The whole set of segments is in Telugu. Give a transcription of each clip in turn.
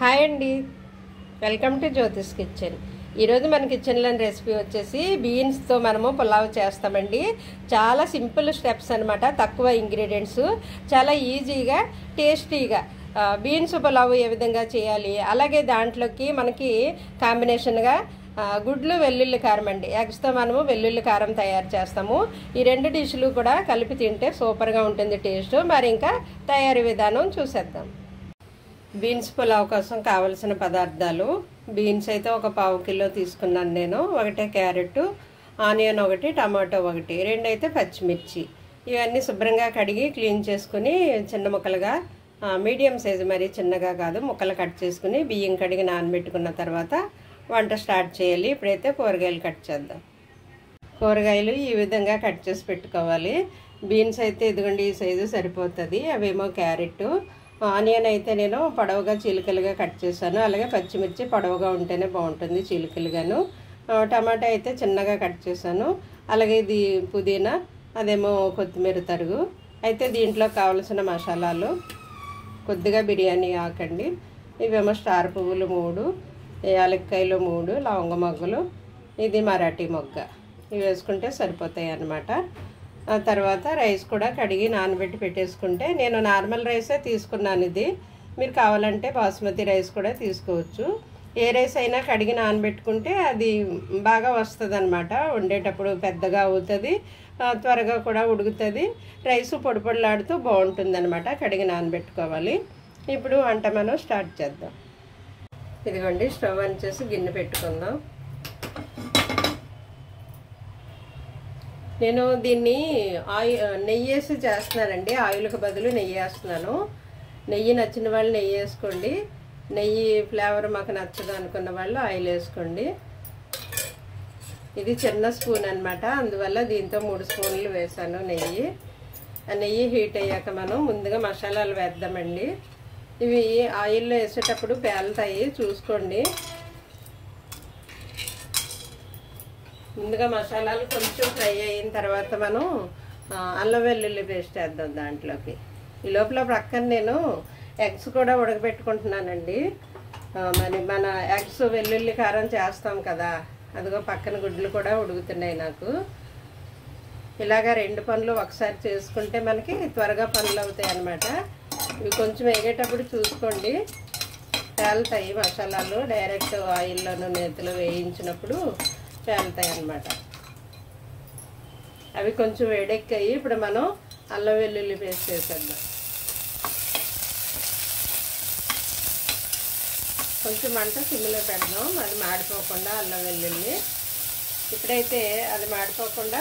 హాయ్ అండి, వెల్కమ్ టు జ్యోతిష్ కిచెన్. ఈరోజు మన కిచెన్లో రెసిపీ వచ్చేసి బీన్స్తో మనము పులావ్ చేస్తామండి. చాలా సింపుల్ స్టెప్స్ అనమాట, తక్కువ ఇంగ్రీడియంట్స్, చాలా ఈజీగా టేస్టీగా బీన్స్ పులావ్ ఏ విధంగా చేయాలి, అలాగే దాంట్లోకి మనకి కాంబినేషన్గా గుడ్లు వెల్లుల్లి కారం అండి, ఎగ్స్తో మనము వెల్లుల్లి కారం తయారు చేస్తాము. ఈ రెండు డిష్లు కూడా కలిపి తింటే సూపర్గా ఉంటుంది టేస్ట్. మరి ఇంకా తయారీ విధానం చూసేద్దాం. బీన్స్ పులావ్ కోసం కావలసిన పదార్థాలు: బీన్స్ అయితే ఒక 1/2 కిలో తీసుకున్నాను నేను, ఒకటే క్యారెట్, ఆనియన్ ఒకటి, టమాటో ఒకటి, 2 అయితే పచ్చిమిర్చి. ఇవన్నీ శుభ్రంగా కడిగి క్లీన్ చేసుకుని చిన్న ముక్కలుగా, మీడియం సైజు, మరి చిన్నగా కాదు, ముక్కలు కట్ చేసుకుని బియ్యం కడిగి నానబెట్టుకున్న తర్వాత వంట స్టార్ట్ చేయాలి. ఇప్పుడైతే కూరగాయలు కట్ చేద్దాం. కూరగాయలు ఈ విధంగా కట్ చేసి పెట్టుకోవాలి. బీన్స్ అయితే ఇదిగోండి ఈ సైజు సరిపోతుంది. అవేమో క్యారెట్, ఆనియన్ అయితే నేను పొడవుగా చీలికలుగా కట్ చేశాను, అలాగే పచ్చిమిర్చి పొడవుగా ఉంటేనే బాగుంటుంది చీలికలుగాను. టమాటా అయితే చిన్నగా కట్ చేశాను, అలాగే ఇది పుదీనా, అదేమో కొత్తిమీర తరుగు. అయితే దీంట్లో కావలసిన మసాలాలు: కొద్దిగా బిర్యానీ ఆకండి, ఇవేమో స్టార్ పువ్వులు 3, యాలక్కాయలు 3, లవంగ మొగ్గలు, ఇది మరాఠీ మొగ్గ. ఇవి వేసుకుంటే సరిపోతాయి అన్నమాట. ఆ తర్వాత రైస్ కూడా కడిగి నానబెట్టి పెట్టేసుకుంటే, నేను నార్మల్ రైసే తీసుకున్నాను. ఇది మీరు కావాలంటే బాస్మతి రైస్ కూడా తీసుకోవచ్చు. ఏ రైస్ అయినా కడిగి నానబెట్టుకుంటే అది బాగా వస్తుంది అనమాట, వండేటప్పుడు పెద్దగా అవుతుంది, త్వరగా కూడా ఉడుకుతుంది, రైసు పొడి పొడిలాడుతూ బాగుంటుంది అనమాట. కడిగి నానబెట్టుకోవాలి. ఇప్పుడు వంట మనం స్టార్ట్ చేద్దాం. ఇదిగోండి స్టవ్ ఆన్ చేసి గిన్నె పెట్టుకుందాం. నేను దీన్ని నెయ్యి వేసి చేస్తున్నానండి, ఆయిల్కి బదులు నెయ్యి వేస్తున్నాను. నెయ్యి నచ్చిన వాళ్ళు నెయ్యి వేసుకోండి, నెయ్యి ఫ్లేవర్ మాకు నచ్చదు అనుకున్న వాళ్ళు ఆయిల్ వేసుకోండి. ఇది చిన్న స్పూన్ అనమాట, అందువల్ల దీంతో 3 స్పూన్లు వేసాను నెయ్యి. ఆ నెయ్యి హీట్ అయ్యాక మనం ముందుగా మసాలాలు వేద్దామండి. ఇవి ఆయిల్లో వేసేటప్పుడు పేలుతాయి, చూసుకోండి. ముందుగా మసాలాలు కొంచెం ఫ్రై అయిన తర్వాత మనం అల్లం వెల్లుల్లి పేస్ట్ వేద్దాం దాంట్లోకి. ఈ లోపల ప్రక్కన నేను ఎగ్స్ కూడా ఉడకబెట్టుకుంటున్నానండి. మరి మన ఎగ్స్ వెల్లుల్లి కారం చేస్తాం కదా, అదిగో పక్కన గుడ్లు కూడా ఉడుకుతున్నాయి నాకు. ఇలాగా 2 పనులు ఒకసారి చేసుకుంటే మనకి త్వరగా పనులు అవుతాయి అన్నమాట. ఇవి కొంచెం వేగేటప్పుడు చూసుకోండి, పేలుతాయి మసాలాలు. డైరెక్ట్ ఆయిల్లోనూ నేతిలో వేయించినప్పుడు పేలుతాయి అన్నమాట. అవి కొంచెం వేడెక్కాయి. ఇప్పుడు మనం అల్లం వెల్లుల్లి పేస్ట్ వేసేద్దాం. కొంచెం మంట సిమ్లో పెడదాం, అది మాడిపోకుండా అల్లం వెల్లుల్లి. ఇప్పుడైతే అది మాడిపోకుండా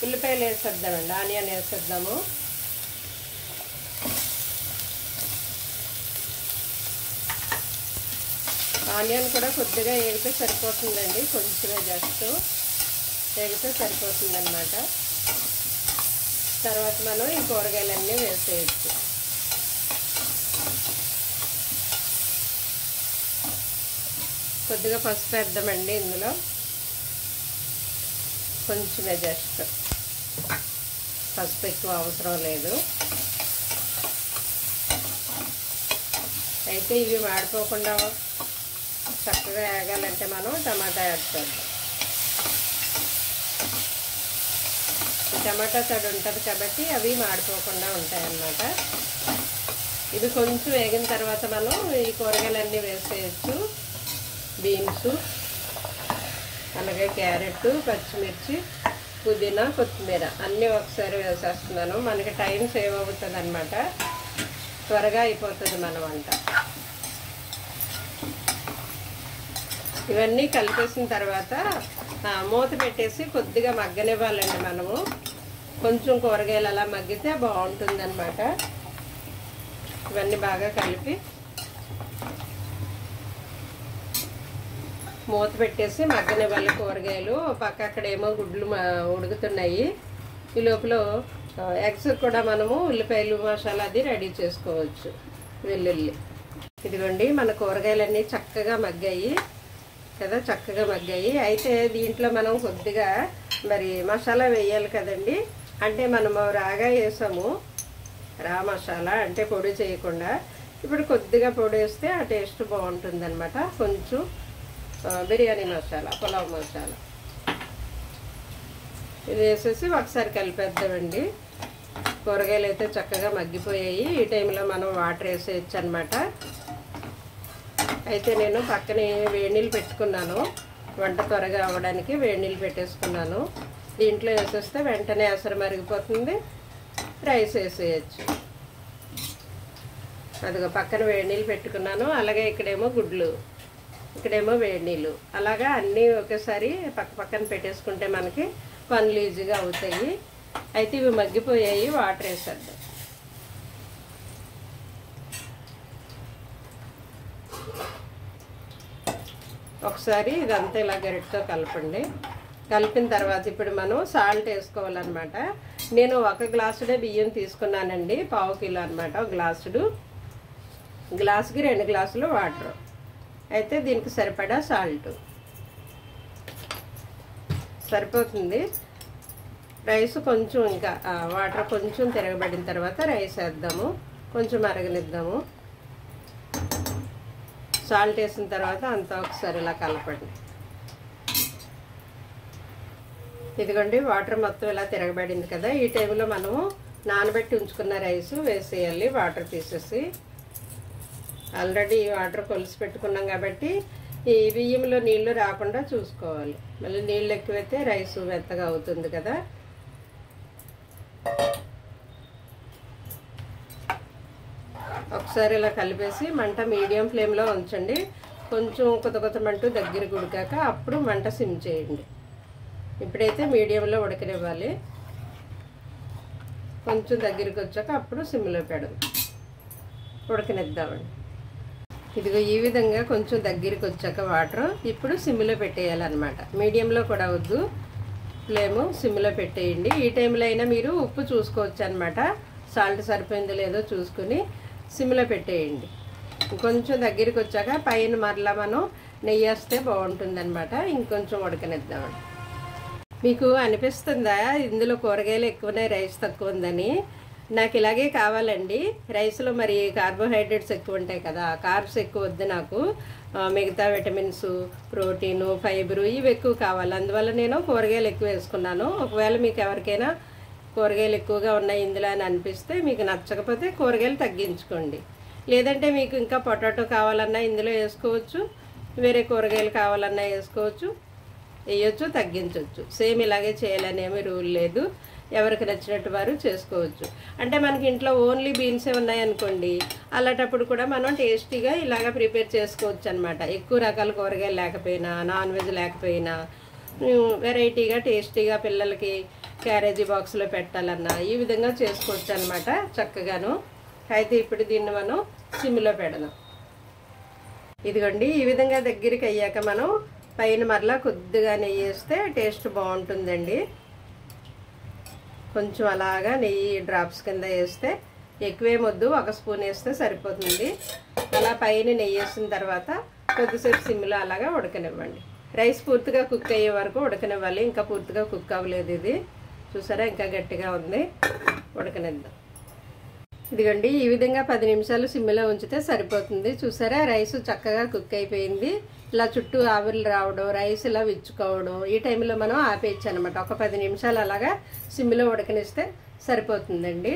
ఉల్లిపాయలు వేసేద్దామండి, ఆనియన్ వేసేద్దాము. ఆనియన్ కూడా కొద్దిగా వేగితే సరిపోతుందండి, కొంచెమే జస్ట్ వేగితే సరిపోతుంది అన్నమాట. తర్వాత మనం ఈ కూరగాయలన్నీ వేసేయచ్చు. కొద్దిగా పసుపు వేద్దామండి ఇందులో, కొంచెమే జస్ట్, పసుపు ఎక్కువ అవసరం లేదు. అయితే ఇవి మాడిపోకుండా చక్కగా వేగాలంటే మనం టమాటా యాడ్ చేద్దాం. టమాటా తడి ఉంటుంది కాబట్టి అవి మాడిపోకుండా ఉంటాయన్నమాట. ఇవి కొంచెం వేగిన తర్వాత మనం ఈ కూరగాయలన్నీ వేసేయచ్చు. బీన్స్, అలాగే క్యారెట్, పచ్చిమిర్చి, పుదీనా, కొత్తిమీర అన్నీ ఒకసారి వేసేస్తున్నాను. మనకి టైం సేవ్ అవుతుంది అన్నమాట, త్వరగా అయిపోతుంది మన వంట. ఇవన్నీ కలిపేసిన తర్వాత మూత పెట్టేసి కొద్దిగా మగ్గనివ్వాలండి మనము. కొంచెం కూరగాయలు అలా మగ్గితే బాగుంటుంది అన్నమాట. ఇవన్నీ బాగా కలిపి మూత పెట్టేసి మగ్గనివ్వాలి కూరగాయలు. పక్క అక్కడేమో గుడ్లు ఉడుకుతున్నాయి. ఈ లోపల ఎగ్స్ కూడా మనము ఉల్లిపాయలు మసాలా అది రెడీ చేసుకోవచ్చు. వెల్లుల్లి, ఇదిగోండి మన కూరగాయలన్నీ చక్కగా మగ్గాయి కదా, చక్కగా మగ్గాయి. అయితే దీంట్లో మనం కొద్దిగా మరి మసాలా వేయాలి కదండి. అంటే మనము రాగా వేసాము, రా మసాలా అంటే పొడి చేయకుండా. ఇప్పుడు కొద్దిగా పొడి వేస్తే ఆ టేస్ట్ బాగుంటుంది అనమాట. కొంచెం బిర్యానీ మసాలా, పులావ్ మసాలా ఇది వేసేసి ఒకసారి కలిపేద్దామండి. కూరగాయలు అయితే చక్కగా మగ్గిపోయాయి. ఈ టైంలో మనం వాటర్ వేసేయచ్చు అనమాట. అయితే నేను పక్కనే వేడి నీళ్ళు పెట్టుకున్నాను. వంట త్వరగా అవ్వడానికి వేడి నీళ్ళు పెట్టేసుకున్నాను. దీంట్లో వేసేస్తే వెంటనే అసలు మరిగిపోతుంది. రైస్ వేసేయచ్చు. అదిగో పక్కన వేడి నీళ్ళు పెట్టుకున్నాను. అలాగే ఇక్కడేమో గుడ్లు, ఇక్కడేమో వేడి నీళ్ళు. అలాగా అన్నీ ఒకేసారి పక్కన పెట్టేసుకుంటే మనకి పనులు ఈజీగా అవుతాయి. అయితే ఇవి మగ్గిపోయాయి. వాటర్ వేసేద్దాం. ఒకసారి ఇదంతా ఇలా గరిటతో కలపండి. కలిపిన తర్వాత ఇప్పుడు మనం సాల్ట్ వేసుకోవాలన్నమాట. నేను 1 గ్లాసుడే బియ్యం తీసుకున్నానండి. 1/2 కిలో అనమాట. 1 గ్లాసుడు, గ్లాసుకి 2 గ్లాసులు వాటర్. అయితే దీనికి సరిపడా సాల్ట్ సరిపోతుంది. రైస్ కొంచెం ఇంకా వాటర్ కొంచెం తిరగబడిన తర్వాత రైస్ వేద్దాము. కొంచెం మరగనిద్దాము. సాల్ట్ వేసిన తర్వాత అంతా ఒకసారి ఇలా కలపండి. ఇదిగోండి వాటర్ మొత్తం ఇలా తిరగబడింది కదా. ఈ టైంలో మనము నానబెట్టి ఉంచుకున్న రైస్ వేసేయాలి. వాటర్ తీసేసి ఆల్రెడీ వాటర్ కొలిసి పెట్టుకున్నాం కాబట్టి ఈ బియ్యంలో నీళ్లు రాకుండా చూసుకోవాలి. మళ్ళీ నీళ్ళు ఎక్కువైతే రైస్ మెత్తగా అవుతుంది కదా. ఒకసారి ఇలా కలిపేసి మంట మీడియం ఫ్లేమ్లో ఉంచండి. కొంచెం కొత్త మంటూ దగ్గరికి ఉడికాక అప్పుడు మంట సిమ్ చేయండి. ఇప్పుడైతే మీడియంలో ఉడకనివ్వాలి. కొంచెం దగ్గరికి వచ్చాక అప్పుడు సిమ్లో పెడదాం, ఉడకనిద్దామండి. ఇదిగో ఈ విధంగా కొంచెం దగ్గరికి వచ్చాక వాటర్ ఇప్పుడు సిమ్లో పెట్టేయాలన్నమాట. మీడియంలో కూడా వద్దు, ఫ్లేము సిమ్లో పెట్టేయండి. ఈ టైంలో అయినా మీరు ఉప్పు చూసుకోవచ్చు అనమాట. సాల్ట్ సరిపోయిందో లేదో చూసుకుని సిమ్లో పెట్టేయండి. ఇంకొంచెం దగ్గరికి వచ్చాక పైన మరలా మనం నెయ్యి వేస్తే బాగుంటుందన్నమాట. ఇంకొంచెం ఉడకనిద్దామండి. మీకు అనిపిస్తుందా ఇందులో కూరగాయలు ఎక్కువనే రైస్ తక్కువ ఉందని? నాకు ఇలాగే కావాలండి. రైస్లో మరి కార్బోహైడ్రేట్స్ ఎక్కువ ఉంటాయి కదా, కార్బ్స్ ఎక్కువ వద్దు నాకు. మిగతా విటమిన్స్, ప్రోటీను, ఫైబరు ఇవి ఎక్కువ కావాలి. అందువల్ల నేను కూరగాయలు ఎక్కువ వేసుకున్నాను. ఒకవేళ మీకు ఎవరికైనా కూరగాయలు ఎక్కువగా ఉన్నాయి ఇందులో అని అనిపిస్తే, మీకు నచ్చకపోతే కూరగాయలు తగ్గించుకోండి. లేదంటే మీకు ఇంకా పొటాటో కావాలన్నా ఇందులో వేసుకోవచ్చు, వేరే కూరగాయలు కావాలన్నా వేసుకోవచ్చు, వేయచ్చు, తగ్గించవచ్చు. సేమ్ ఇలాగే చేయాలనేమి రూల్ లేదు. ఎవరికి నచ్చినట్టు వారు చేసుకోవచ్చు. అంటే మనకి ఇంట్లో ఓన్లీ బీన్సే ఉన్నాయనుకోండి, అలాంటప్పుడు కూడా మనం టేస్టీగా ఇలాగ ప్రిపేర్ చేసుకోవచ్చు అనమాట. ఎక్కువ రకాల కూరగాయలు లేకపోయినా, నాన్ వెజ్ లేకపోయినా వెరైటీగా టేస్టీగా పిల్లలకి క్యారేజీ బాక్స్లో పెట్టాలన్నా ఈ విధంగా చేసుకోవచ్చు అనమాట చక్కగాను. అయితే ఇప్పుడు దీన్ని మనం సిమ్లో పెడదాం. ఇదిగోండి ఈ విధంగా దగ్గరికి అయ్యాక మనం పైన మరలా కొద్దిగా నెయ్యి వేస్తే టేస్ట్ బాగుంటుందండి. కొంచెం అలాగా నెయ్యి డ్రాప్స్ కింద వేస్తే, ఎక్కువేమొద్దు, 1 స్పూన్ వేస్తే సరిపోతుంది. అలా పైన నెయ్యి వేసిన తర్వాత కొద్దిసేపు సిమ్లో అలాగా ఉడకనివ్వండి. రైస్ పూర్తిగా కుక్ అయ్యే వరకు ఉడకనివ్వాలి. ఇంకా పూర్తిగా కుక్ అవ్వలేదు ఇది, చూసారా ఇంకా గట్టిగా ఉంది. ఉడకనిద్దాం. ఇదిగోండి ఈ విధంగా 10 నిమిషాలు సిమ్లో ఉంచితే సరిపోతుంది. చూసారా రైస్ చక్కగా కుక్ అయిపోయింది. ఇలా చుట్టూ ఆవిర్లు రావడం, రైస్ ఇలా విచ్చుకోవడం, ఈ టైంలో మనం ఆపేయచ్చు అనమాట. ఒక 10 నిమిషాలు అలాగా సిమ్లో ఉడకనిస్తే సరిపోతుందండి.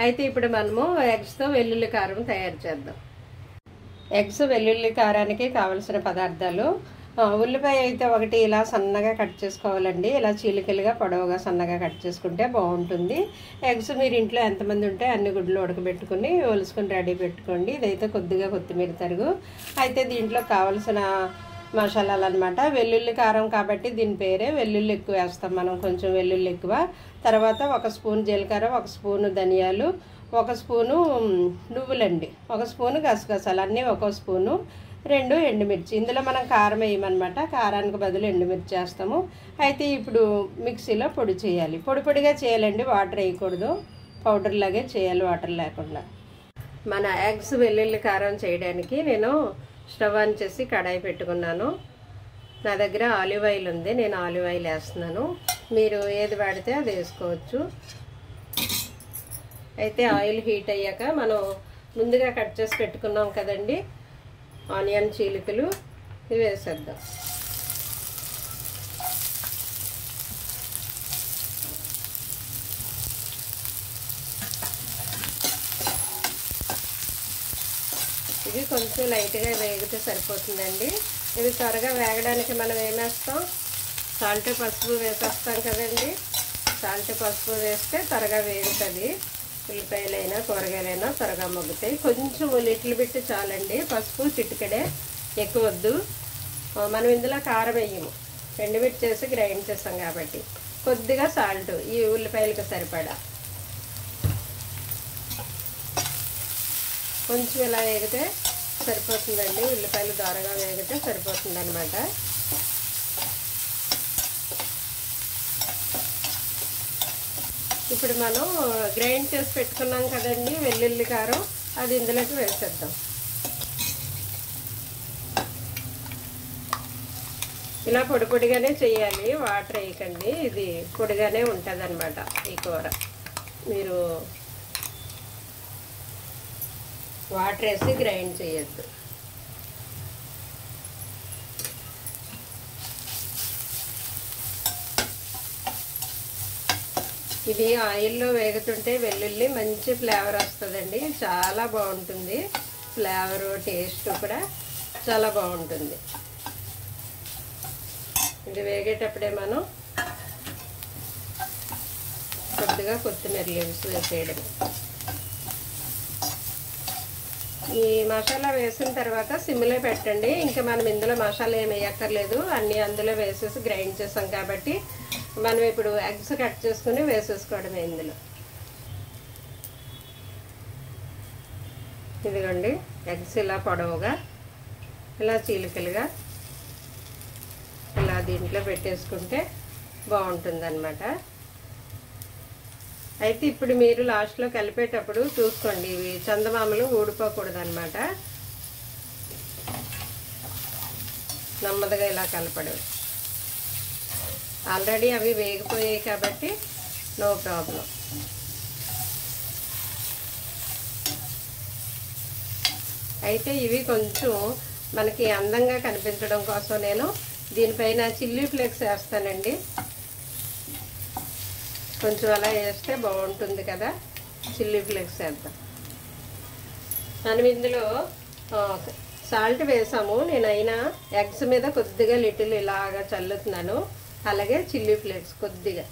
అయితే ఇప్పుడు మనము ఎగ్స్తో వెల్లుల్లి కారం తయారు చేద్దాం. ఎగ్స్ వెల్లుల్లి కారానికి కావలసిన పదార్థాలు: ఉల్లిపాయ అయితే ఒకటి ఇలా సన్నగా కట్ చేసుకోవాలండి. ఇలా చీలికలుగా పొడవుగా సన్నగా కట్ చేసుకుంటే బాగుంటుంది. ఎగ్స్ మీరు ఇంట్లో ఎంతమంది ఉంటే అన్ని గుడ్లు ఉడకబెట్టుకుని ఒలుసుకొని రెడీ పెట్టుకోండి. ఇదైతే కొద్దిగా కొత్తిమీర తరుగు. అయితే దీంట్లో కావలసిన మసాలాలు అనమాట. వెల్లుల్లి కారం కాబట్టి దీని పేరే వెల్లుల్లి ఎక్కువ వేస్తాం మనం, కొంచెం వెల్లుల్లి ఎక్కువ. తర్వాత 1 స్పూన్ జీలకర్ర, 1 స్పూను ధనియాలు, 1 స్పూను నువ్వులండి, 1 స్పూను గసగసాలు, అన్నీ 1 స్పూను, 2 ఎండుమిర్చి. ఇందులో మనం కారం వేయమన్నమాట. కారానికి బదులు ఎండుమిర్చి వేస్తాము. అయితే ఇప్పుడు మిక్సీలో పొడి చేయాలి. పొడిగా చేయాలండి, వాటర్ వేయకూడదు. పౌడర్ లాగే చేయాలి, వాటర్ లేకుండా. మన ఎగ్స్ వెల్లుల్లి కారం చేయడానికి నేను స్టవ్ ఆన్ చేసి కడాయి పెట్టుకున్నాను. నా దగ్గర ఆలివ్ ఆయిల్ ఉంది, నేను ఆలివ్ ఆయిల్ వేస్తున్నాను. మీరు ఏది వాడితే అది వేసుకోవచ్చు. అయితే ఆయిల్ హీట్ అయ్యాక మనం ముందుగా కట్ చేసి పెట్టుకున్నాం కదండి ఆనియన్ చీలికలు, ఇవి వేసేద్దాం. ఇది కొంచెం లైట్గా వేగితే సరిపోతుందండి. ఇది త్వరగా వేగడానికి మనం ఏమేస్తాం, సాల్ట్ పసుపు వేసేస్తాం కదండి. సాల్ట్ పసుపు వేస్తే త్వరగా వేగుతుంది. ఉల్లిపాయలైనా కూరగాయలైనా త్వరగా మగ్గుతాయి. కొంచెం లిటిల్ బిట్ చాలండి, పసుపు చిటికెడే, ఎక్కువ వద్దు. మనం ఇందులో కారం వేయము, ఎండుమిర్చి చేసి గ్రైండ్ చేస్తాం కాబట్టి. కొద్దిగా సాల్ట్ ఈ ఉల్లిపాయలకు సరిపడా. కొంచెం ఇలా వేగితే సరిపోతుందండి, ఉల్లిపాయలు దోరగా వేగితే సరిపోతుంది అనమాట. ఇప్పుడు మనం గ్రైండ్ చేసి పెట్టుకున్నాం కదండి వెల్లుల్లి కారం, అది ఇందులోకి వేసేద్దాం. ఇలా పొడి పొడిగానే చేయాలి, వాటర్ వేయకండి. ఇది పొడిగానే ఉంటుంది అనమాట ఈ కూర. మీరు వాటర్ వేసి గ్రైండ్ చేయొద్దు. ఇది ఆయిల్లో వేగుతుంటే వెల్లుల్లి మంచి ఫ్లేవర్ వస్తుందండి, చాలా బాగుంటుంది. ఫ్లేవరు టేస్ట్ కూడా చాలా బాగుంటుంది. ఇది వేగేటప్పుడే మనం కొద్దిగా కొత్తిమీర లీవ్స్ వేసేయడం. ఈ మసాలా వేసిన తర్వాత సిమ్లో పెట్టండి. ఇంకా మనం ఇందులో మసాలా ఏమి వేయక్కర్లేదు, అన్నీ అందులో వేసేసి గ్రైండ్ చేసాం కాబట్టి మనం ఇప్పుడు ఎగ్స్ కట్ చేసుకుని వేసేసుకోవడమే ఇందులో. ఇదిగోండి ఎగ్స్ ఇలా పొడవుగా, ఇలా చీలికలుగా ఇలా దీంట్లో పెట్టేసుకుంటే బాగుంటుంది అన్నమాట. అయితే ఇప్పుడు మీరు లాస్ట్లో కలిపేటప్పుడు చూసుకోండి, ఇవి చందమామలు ఊడిపోకూడదు అనమాట. నెమ్మదిగా ఇలా కలపడం. ఆల్రెడీ అవి వేగిపోయాయి కాబట్టి నో ప్రాబ్లం. అయితే ఇవి కొంచెం మనకి అందంగా కనిపించడం కోసం నేను దీనిపైన చిల్లీ ఫ్లేక్స్ వేస్తానండి. కొంచెం అలా వేస్తే బాగుంటుంది కదా, చిల్లీ ఫ్లేక్స్ వేద్దాం. మనం ఇందులో సాల్ట్ వేసాము, నేనైనా ఎగ్స్ మీద కొద్దిగా లిటిల్ ఇలాగా చల్లుతున్నాను. అలాగే చిల్లీ ఫ్లేక్స్ కొద్దిగా,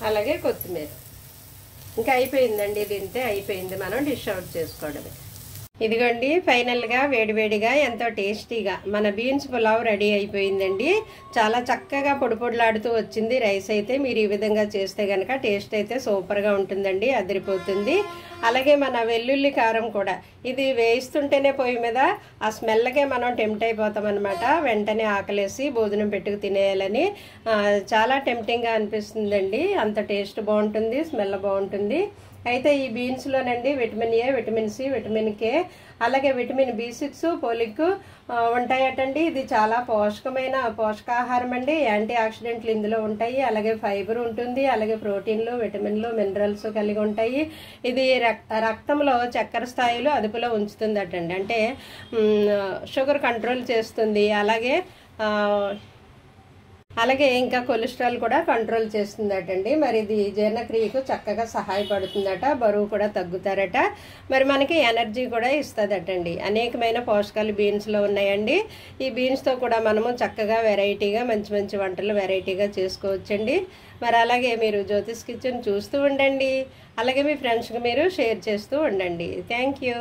అలాగే కొత్తిమీర. ఇంకా అయిపోయిందండి, తింటే అయిపోయింది, మనం డిష్ అవుట్ చేసుకోవడమే. ఇదిగోండి ఫైనల్గా వేడివేడిగా ఎంతో టేస్టీగా మన బీన్స్ పులావ్ రెడీ అయిపోయిందండి. చాలా చక్కగా పొడి పొడిలాడుతూ వచ్చింది రైస్ అయితే. మీరు ఈ విధంగా చేస్తే కనుక టేస్ట్ అయితే సూపర్గా ఉంటుందండి, అదిరిపోతుంది. అలాగే మన వెల్లుల్లి కారం కూడా ఇది వేయిస్తుంటేనే పొయ్యి మీద ఆ స్మెల్కే మనం టెంప్ట్ అయిపోతాం అనమాట. వెంటనే ఆకలేసి భోజనం పెట్టుకు తినేయాలని చాలా టెంప్టింగ్గా అనిపిస్తుందండి. అంత టేస్ట్ బాగుంటుంది, స్మెల్ బాగుంటుంది. అయితే ఈ బీన్స్లోనండి vitamin A, vitamin C, vitamin K, అలాగే విటమిన్ B6, పోలిక్ ఉంటాయటండి. ఇది చాలా పోషకాహారం అండి. యాంటీ ఆక్సిడెంట్లు ఇందులో ఉంటాయి. అలాగే ఫైబర్ ఉంటుంది, అలాగే ప్రోటీన్లు, విటమిన్లు, మినరల్స్ కలిగి ఉంటాయి. ఇది రక్తంలో చక్కెర స్థాయిలు అదుపులో ఉంచుతుందటండి, అంటే షుగర్ కంట్రోల్ చేస్తుంది. అలాగే ఇంకా కొలెస్ట్రాల్ కూడా కంట్రోల్ చేస్తుందటండి. మరి ఇది జీర్ణక్రియకు చక్కగా సహాయపడుతుందట, బరువు కూడా తగ్గుతారట. మరి మనకి ఎనర్జీ కూడా ఇస్తుందటండి. అనేకమైన పోషకాలు బీన్స్లో ఉన్నాయండి. ఈ బీన్స్తో కూడా మనము చక్కగా వెరైటీగా మంచి మంచి వంటలు వెరైటీగా చేసుకోవచ్చండి. మరి అలాగే మీరు జ్యోతిష్ కిచెన్ చూస్తూ ఉండండి, అలాగే మీ ఫ్రెండ్స్కి మీరు షేర్ చేస్తూ ఉండండి. Thank you.